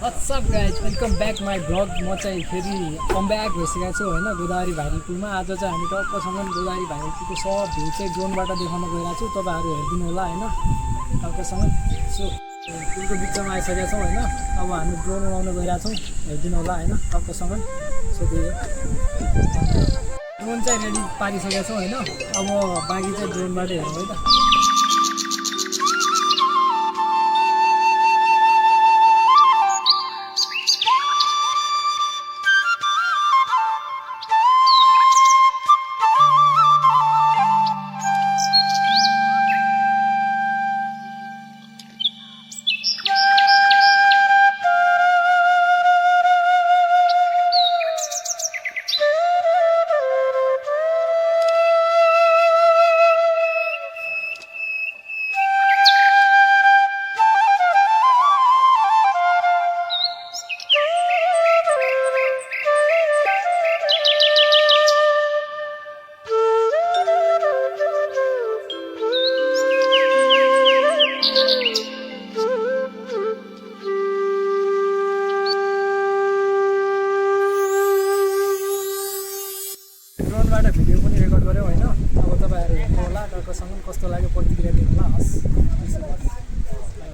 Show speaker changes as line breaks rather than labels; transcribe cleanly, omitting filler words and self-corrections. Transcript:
What's up guys, welcome back my vlog. म चाहिँ फेरि कम ब्याक भइसकेको छु होइन गोदावरी भाइरल पुलमा। आज चाहिँ हामी टक्कसँग गोदावरी भाइरल पुलको सब भ्यू चाहिँ ड्रोनबाट देखाउन गइरहेको छु। तपाईँहरू हेरिदिनु होला होइन टक्कसँग। सो पुलको बिचमा आइसकेका छौँ होइन। अब हामी ड्रोन उडाउन गइरहेको छौँ, हेरिदिनु होला होइन टक्कसँग। सो ड्रोन चाहिँ रेडी पारिसकेका छौँ होइन। अब बाँकी चाहिँ ड्रोनबाट हेरौँ है त। ड्रोनबाट भिडियो पनि रेकर्ड गऱ्यौँ होइन। अब तपाईँहरू हेर्नु होला टक्कसँग कस्तो लाग्यो, प्रतिक्रिया दिनु होला। हस्।